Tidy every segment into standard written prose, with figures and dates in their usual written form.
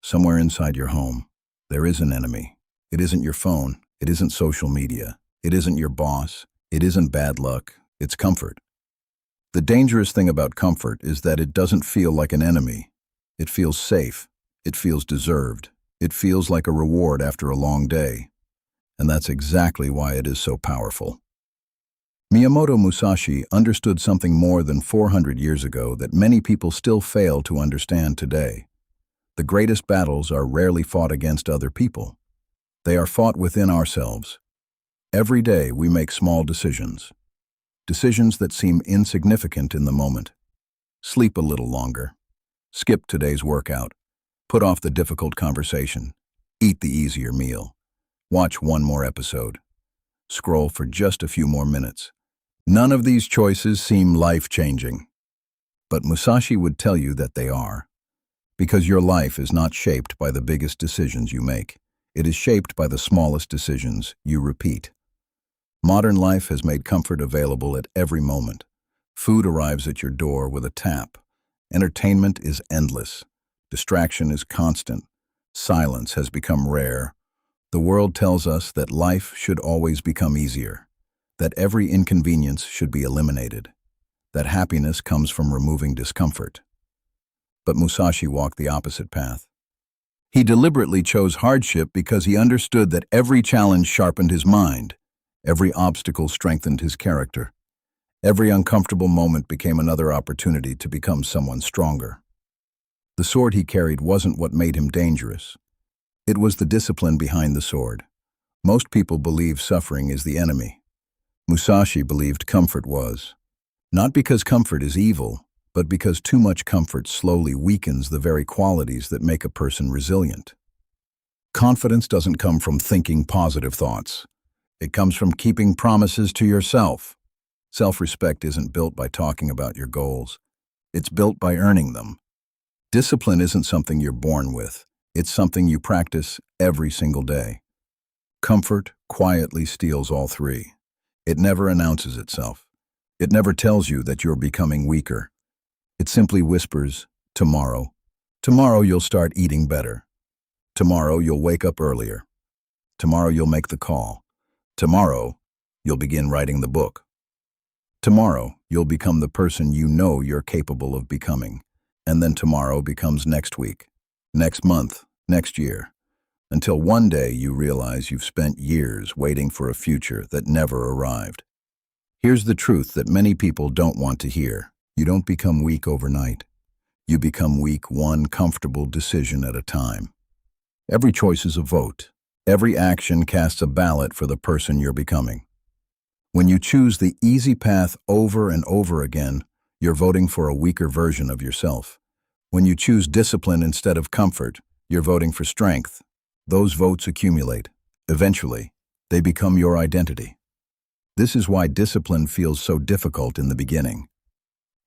Somewhere inside your home, there is an enemy. It isn't your phone. It isn't social media. It isn't your boss. It isn't bad luck. It's comfort. The dangerous thing about comfort is that it doesn't feel like an enemy. It feels safe. It feels deserved. It feels like a reward after a long day. And that's exactly why it is so powerful. Miyamoto Musashi understood something more than 400 years ago that many people still fail to understand today. The greatest battles are rarely fought against other people. They are fought within ourselves. Every day we make small decisions. Decisions that seem insignificant in the moment. Sleep a little longer. Skip today's workout. Put off the difficult conversation. Eat the easier meal. Watch one more episode. Scroll for just a few more minutes. None of these choices seem life-changing. But Musashi would tell you that they are. Because your life is not shaped by the biggest decisions you make. It is shaped by the smallest decisions you repeat. Modern life has made comfort available at every moment. Food arrives at your door with a tap. Entertainment is endless. Distraction is constant. Silence has become rare. The world tells us that life should always become easier, that every inconvenience should be eliminated, that happiness comes from removing discomfort. But Musashi walked the opposite path. He deliberately chose hardship because he understood that every challenge sharpened his mind, every obstacle strengthened his character, every uncomfortable moment became another opportunity to become someone stronger. The sword he carried wasn't what made him dangerous. It was the discipline behind the sword. Most people believe suffering is the enemy. Musashi believed comfort was. Not because comfort is evil, but because too much comfort slowly weakens the very qualities that make a person resilient. Confidence doesn't come from thinking positive thoughts. It comes from keeping promises to yourself. Self-respect isn't built by talking about your goals. It's built by earning them. Discipline isn't something you're born with. It's something you practice every single day. Comfort quietly steals all three. It never announces itself. It never tells you that you're becoming weaker. It simply whispers, tomorrow. Tomorrow you'll start eating better. Tomorrow you'll wake up earlier. Tomorrow you'll make the call. Tomorrow you'll begin writing the book. Tomorrow you'll become the person you know you're capable of becoming. And then tomorrow becomes next week, next month, next year, until one day you realize you've spent years waiting for a future that never arrived. Here's the truth that many people don't want to hear. You don't become weak overnight. You become weak one comfortable decision at a time. Every choice is a vote. Every action casts a ballot for the person you're becoming. When you choose the easy path over and over again, you're voting for a weaker version of yourself. When you choose discipline instead of comfort, you're voting for strength. Those votes accumulate. Eventually, they become your identity. This is why discipline feels so difficult in the beginning.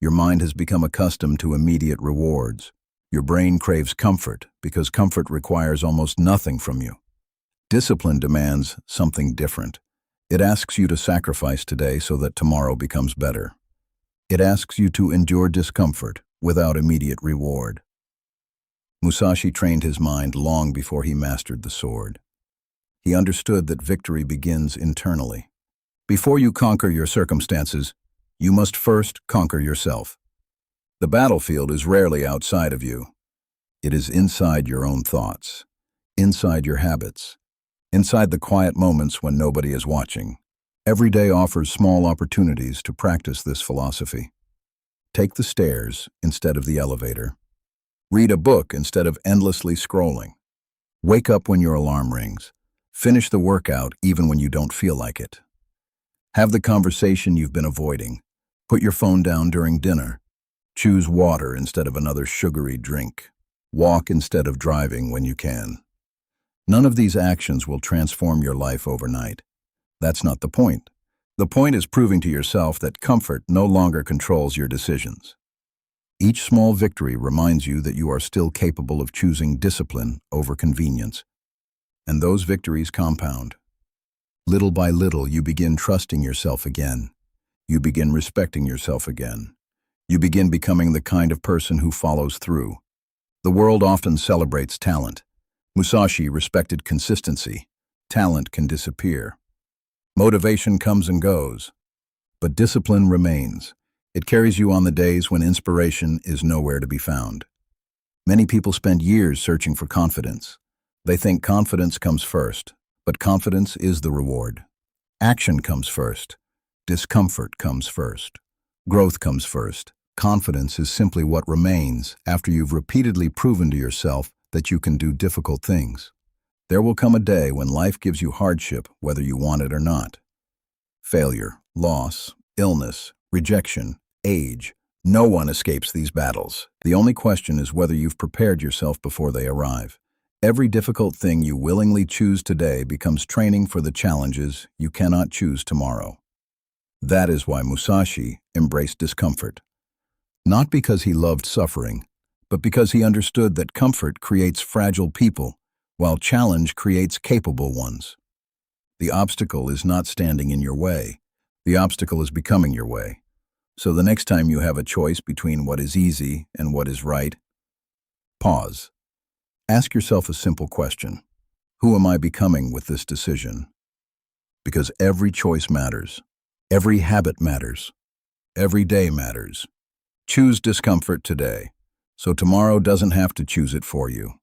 Your mind has become accustomed to immediate rewards. Your brain craves comfort because comfort requires almost nothing from you. Discipline demands something different. It asks you to sacrifice today so that tomorrow becomes better. It asks you to endure discomfort without immediate reward. Musashi trained his mind long before he mastered the sword. He understood that victory begins internally. Before you conquer your circumstances, you must first conquer yourself. The battlefield is rarely outside of you. It is inside your own thoughts, inside your habits, inside the quiet moments when nobody is watching. Every day offers small opportunities to practice this philosophy. Take the stairs instead of the elevator. Read a book instead of endlessly scrolling. Wake up when your alarm rings. Finish the workout even when you don't feel like it. Have the conversation you've been avoiding. Put your phone down during dinner. Choose water instead of another sugary drink. Walk instead of driving when you can. None of these actions will transform your life overnight. That's not the point. The point is proving to yourself that comfort no longer controls your decisions. Each small victory reminds you that you are still capable of choosing discipline over convenience. And those victories compound. Little by little, you begin trusting yourself again. You begin respecting yourself again. You begin becoming the kind of person who follows through. The world often celebrates talent. Musashi respected consistency. Talent can disappear. Motivation comes and goes, but discipline remains. It carries you on the days when inspiration is nowhere to be found. Many people spend years searching for confidence. They think confidence comes first, but confidence is the reward. Action comes first. Discomfort comes first. Growth comes first. Confidence is simply what remains after you've repeatedly proven to yourself that you can do difficult things. There will come a day when life gives you hardship, whether you want it or not. Failure, loss, illness, rejection, age. No one escapes these battles. The only question is whether you've prepared yourself before they arrive. Every difficult thing you willingly choose today becomes training for the challenges you cannot choose tomorrow. That is why Musashi embraced discomfort. Not because he loved suffering, but because he understood that comfort creates fragile people, while challenge creates capable ones. The obstacle is not standing in your way. The obstacle is becoming your way. So the next time you have a choice between what is easy and what is right, pause. Ask yourself a simple question. Who am I becoming with this decision? Because every choice matters. Every habit matters. Every day matters. Choose discomfort today, so tomorrow doesn't have to choose it for you.